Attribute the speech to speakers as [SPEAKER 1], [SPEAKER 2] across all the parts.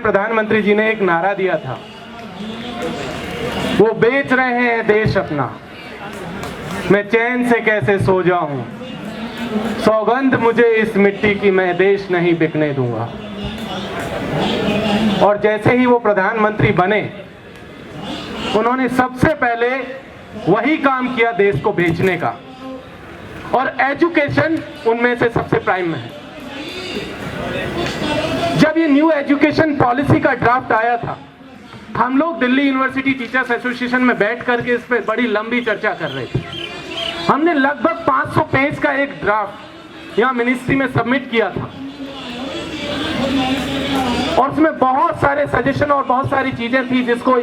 [SPEAKER 1] प्रधानमंत्री जी ने एक नारा दिया था, वो बेच रहे हैं देश अपना, मैं चैन से कैसे सो जाऊं, सौगंध मुझे इस मिट्टी की, मैं देश नहीं बिकने दूंगा। और जैसे ही वो प्रधानमंत्री बने, उन्होंने सबसे पहले वही काम किया देश को बेचने का, और एजुकेशन उनमें से सबसे प्राइम में है। जब ये न्यू एजुकेशन पॉलिसी का ड्राफ्ट आया था, हम लोग दिल्ली यूनिवर्सिटी टीचर्स एसोसिएशन में बैठ करके इस पे बड़ी लंबी चर्चा कर रहे थे। हमने लगभग 500 पेज का एक ड्राफ्ट यहाँ मिनिस्ट्री में सबमिट किया था, और उसमें बहुत सारे सजेशन और बहुत सारी चीजें थी जिसको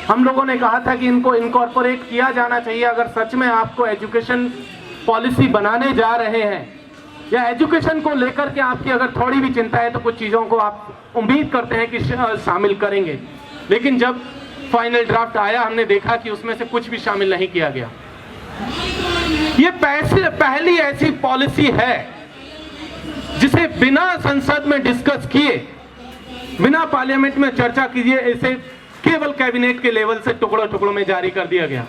[SPEAKER 1] हम लोगों ने कहा था कि इनको इनकॉर्पोरेट किया जाना चाहिए। अगर सच में आपको एजुकेशन पॉलिसी बनाने जा रहे हैं, या एजुकेशन को लेकर के आपकी अगर थोड़ी भी चिंता है, तो कुछ चीजों को आप उम्मीद करते हैं कि शामिल करेंगे। लेकिन जब फाइनल ड्राफ्ट आया, हमने देखा कि उसमें से कुछ भी शामिल नहीं किया गया। ये पहली ऐसी पॉलिसी है जिसे बिना संसद में डिस्कस किए, बिना पार्लियामेंट में चर्चा कीजिए, इसे केवल कैबिनेट के लेवल से टुकड़ों टुकड़ों में जारी कर दिया गया।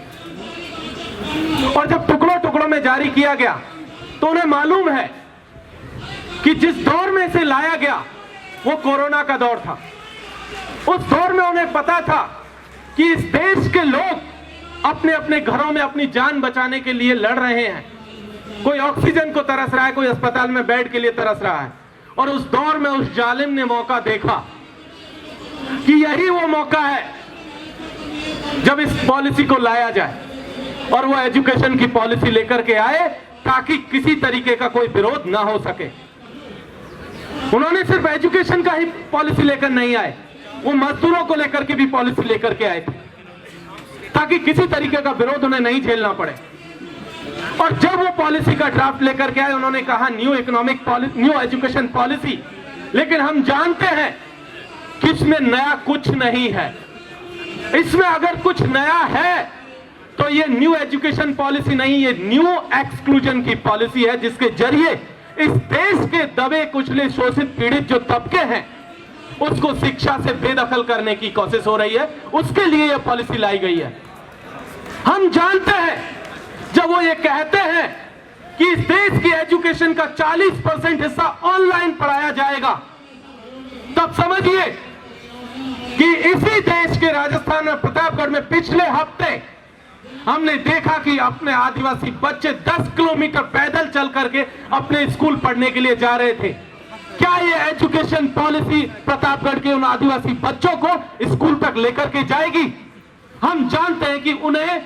[SPEAKER 1] और जब टुकड़ों टुकड़ों में जारी किया गया, तो उन्हें मालूम है कि जिस दौर में इसे लाया गया वो कोरोना का दौर था। उस दौर में उन्हें पता था कि इस देश के लोग अपने अपने घरों में अपनी जान बचाने के लिए लड़ रहे हैं। कोई ऑक्सीजन को तरस रहा है, कोई अस्पताल में बेड के लिए तरस रहा है। और उस दौर में उस जालिम ने मौका देखा कि यही वो मौका है जब इस पॉलिसी को लाया जाए, और वो एजुकेशन की पॉलिसी लेकर के आए ताकि किसी तरीके का कोई विरोध ना हो सके। उन्होंने सिर्फ एजुकेशन का ही पॉलिसी लेकर नहीं आए, वो मजदूरों को लेकर के भी पॉलिसी लेकर के आए थे, ताकि किसी तरीके का विरोध उन्हें नहीं झेलना पड़े। और जब वो पॉलिसी का ड्राफ्ट लेकर के आए, उन्होंने कहा new economic policy, new education policy. लेकिन हम जानते हैं कि इसमें नया कुछ नहीं है। इसमें अगर कुछ नया है तो ये न्यू एजुकेशन पॉलिसी नहीं, ये न्यू एक्सक्लूजन की पॉलिसी है, जिसके जरिए इस देश के दबे कुचले शोषित पीड़ित जो तबके हैं उसको शिक्षा से बेदखल करने की कोशिश हो रही है। उसके लिए यह पॉलिसी लाई गई है। हम जानते हैं जब वो ये कहते हैं कि इस देश की एजुकेशन का 40% हिस्सा ऑनलाइन पढ़ाया जाएगा, तब समझिए कि इसी देश के राजस्थान में प्रतापगढ़ में पिछले हफ्ते हमने देखा कि अपने आदिवासी बच्चे 10 किलोमीटर पैदल चल करके अपने स्कूल पढ़ने के लिए जा रहे थे। क्या ये एजुकेशन पॉलिसी प्रतापगढ़ के उन आदिवासी बच्चों को स्कूल तक लेकर के जाएगी? हम जानते हैं कि उन्हें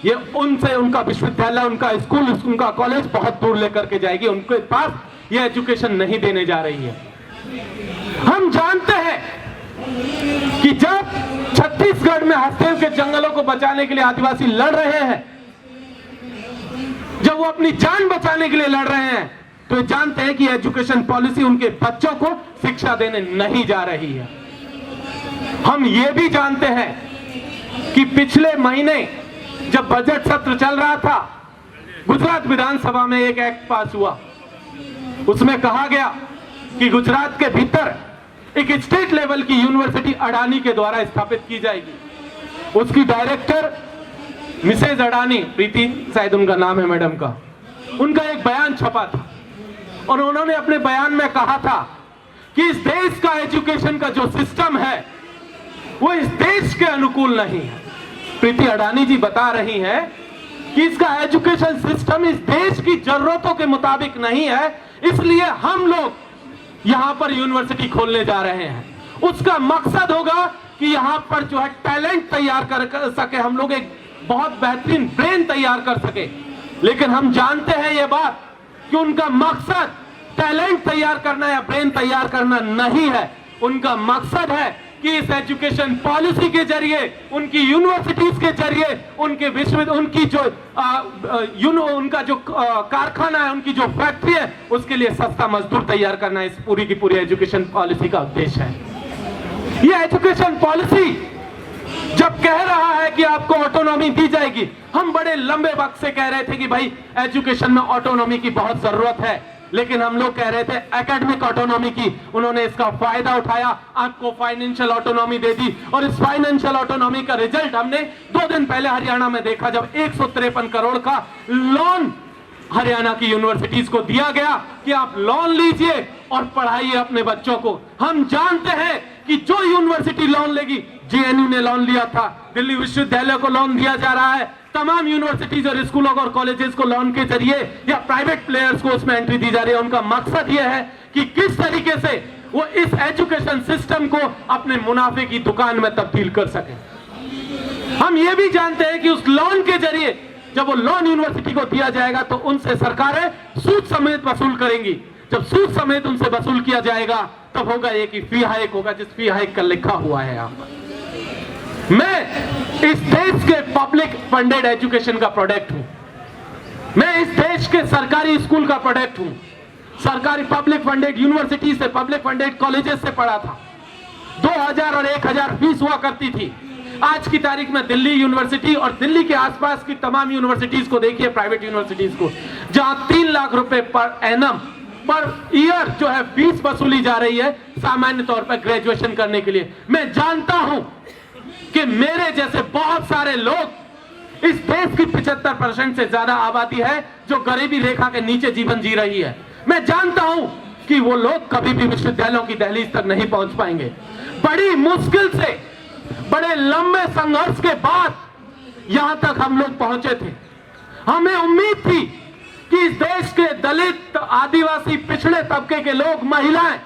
[SPEAKER 1] ये उनसे उनका विश्वविद्यालय, उनका स्कूल, उनका कॉलेज बहुत दूर लेकर के जाएगी। उनके पास ये एजुकेशन नहीं देने जा रही है। हम जानते हैं कि जब छत्तीसगढ़ में हस्तक्षेप के जंगलों को बचाने के लिए आदिवासी लड़ रहे हैं, जब वो अपनी जान बचाने के लिए लड़ रहे हैं, तो जानते हैं कि एजुकेशन पॉलिसी उनके बच्चों को शिक्षा देने नहीं जा रही है। हम ये भी जानते हैं कि पिछले महीने जब बजट सत्र चल रहा था, गुजरात विधानसभा में एक एक्ट पास हुआ। उसमें कहा गया कि गुजरात के भीतर एक स्टेट लेवल की यूनिवर्सिटी अडानी के द्वारा स्थापित की जाएगी। उसकी डायरेक्टर मिसेज अडानी, प्रीति शायद उनका नाम है मैडम का, उनका एक बयान छपा था, और उन्होंने अपने बयान में कहा था कि इस देश का एजुकेशन का जो सिस्टम है वो इस देश के अनुकूल नहीं है। प्रीति अडानी जी बता रही हैं कि इसका एजुकेशन सिस्टम इस देश की जरूरतों के मुताबिक नहीं है, इसलिए हम लोग यहां पर यूनिवर्सिटी खोलने जा रहे हैं। उसका मकसद होगा कि यहां पर जो है टैलेंट तैयार कर सके, हम लोग एक बहुत बेहतरीन ब्रेन तैयार कर सके। लेकिन हम जानते हैं ये बात कि उनका मकसद टैलेंट तैयार करना या ब्रेन तैयार करना नहीं है। उनका मकसद है कि इस एजुकेशन पॉलिसी के जरिए, उनकी यूनिवर्सिटीज के जरिए, उनके उनकी जो उनका जो कारखाना है, उनकी जो फैक्ट्री है, उसके लिए सस्ता मजदूर तैयार करना इस पूरी की पूरी एजुकेशन पॉलिसी का उद्देश्य है। ये एजुकेशन पॉलिसी जब कह रहा है कि आपको ऑटोनॉमी दी जाएगी, हम बड़े लंबे वक्त से कह रहे थे कि भाई एजुकेशन में ऑटोनॉमी की बहुत जरूरत है, लेकिन हम लोग कह रहे थे एकेडमिक ऑटोनॉमी की, उन्होंने इसका फायदा उठाया, आपको फाइनेंशियल ऑटोनॉमी दे दी। और इस फाइनेंशियल ऑटोनॉमी का रिजल्ट हमने 2 दिन पहले हरियाणा में देखा, जब 153 करोड़ का लोन हरियाणा की यूनिवर्सिटीज को दिया गया कि आप लोन लीजिए और पढ़ाइए अपने बच्चों को। हम जानते हैं कि जो यूनिवर्सिटी लोन लेगी, जेएनयू ने लोन लिया था, दिल्ली विश्वविद्यालय को लोन दिया जा रहा है, तमाम यूनिवर्सिटीज और स्कूलों और कॉलेजेस को लोन के जरिए या प्राइवेट प्लेयर्स को उसमें एंट्री दी जा रही है। उनका मकसद यह है कि किस तरीके से वो इस एजुकेशन सिस्टम को अपने मुनाफे की दुकान में तब्दील कर सके। हम ये भी जानते हैं कि उस लोन के जरिए जब वो लोन यूनिवर्सिटी को दिया जाएगा तो उनसे सरकारें सूद समेत वसूल करेंगी। जब सूद समेत उनसे वसूल किया जाएगा तब होगा ये कि फी हाइक होगा, जिस फी हाइक का लिखा हुआ है यहां पर। मैं इस देश के पब्लिक फंडेड एजुकेशन का प्रोडक्ट हूं, मैं इस देश के सरकारी स्कूल का प्रोडक्ट हूं, सरकारी पब्लिक फंडेड यूनिवर्सिटी से, पब्लिक फंडेड कॉलेजेस से पढ़ा था। 2000 और 1000 फीस हुआ करती थी। आज की तारीख में दिल्ली यूनिवर्सिटी और दिल्ली के आसपास की तमाम यूनिवर्सिटीज को देखिए, प्राइवेट यूनिवर्सिटीज को, जहां 3 लाख रुपए पर एनम पर ईयर जो है फीस वसूली जा रही है सामान्य तौर पर ग्रेजुएशन करने के लिए। मैं जानता हूं कि मेरे जैसे बहुत सारे लोग, इस देश की 75% से ज्यादा आबादी है जो गरीबी रेखा के नीचे जीवन जी रही है। मैं जानता हूं कि वो लोग कभी भी विश्वविद्यालयों की दहलीज तक नहीं पहुंच पाएंगे। बड़ी मुश्किल से, बड़े लंबे संघर्ष के बाद यहां तक हम लोग पहुंचे थे। हमें उम्मीद थी कि इस देश के दलित, आदिवासी, पिछड़े तबके के लोग, महिलाएं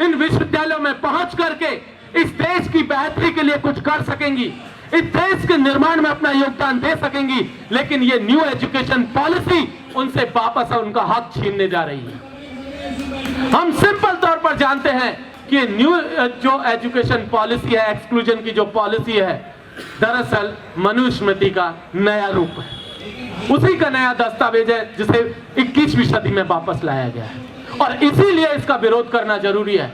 [SPEAKER 1] इन विश्वविद्यालयों में पहुंच करके इस देश की बेहतरी के लिए कुछ कर सकेंगी, इस देश के निर्माण में अपना योगदान दे सकेंगी। लेकिन ये न्यू एजुकेशन पॉलिसी उनसे वापस उनका हक छीनने जा रही है। हम सिंपल तौर पर जानते हैं कि न्यू जो एजुकेशन पॉलिसी है, एक्सक्लूजन की जो पॉलिसी है, दरअसल मनुस्मृति का नया रूप है, उसी का नया दस्तावेज है जिसे 21वीं सदी में वापस लाया गया है। और इसीलिए इसका विरोध करना जरूरी है,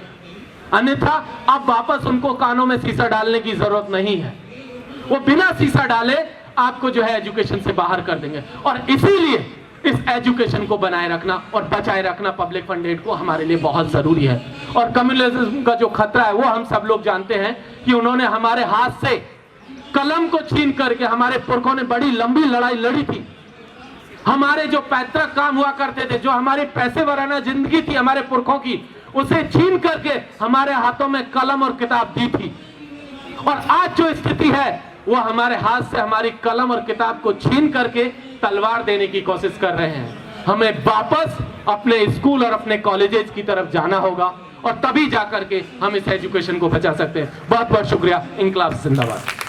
[SPEAKER 1] अन्यथा अब वापस उनको कानों में शीशा डालने की जरूरत नहीं है। वो बिना शीशा डाले आपको जो है एजुकेशन से बाहर कर देंगे। और इसीलिए इस एजुकेशन को बनाए रखना और बचाए रखना पब्लिक फंडेड को हमारे लिए बहुत जरूरी है। और कम्युनलिज्म का जो खतरा है वो हम सब लोग जानते हैं कि उन्होंने हमारे हाथ से कलम को छीन करके, हमारे पुरखों ने बड़ी लंबी लड़ाई लड़ी थी। हमारे जो पैतृक काम हुआ करते थे, जो हमारी पैसे वराना जिंदगी थी हमारे पुरखों की, उसे छीन करके हमारे हाथों में कलम और किताब दी थी। और आज जो स्थिति है वो हमारे हाथ से हमारी कलम और किताब को छीन करके तलवार देने की कोशिश कर रहे हैं। हमें वापस अपने स्कूल और अपने कॉलेजेस की तरफ जाना होगा और तभी जाकर के हम इस एजुकेशन को बचा सकते हैं। बहुत बहुत शुक्रिया। इंकलाब जिंदाबाद।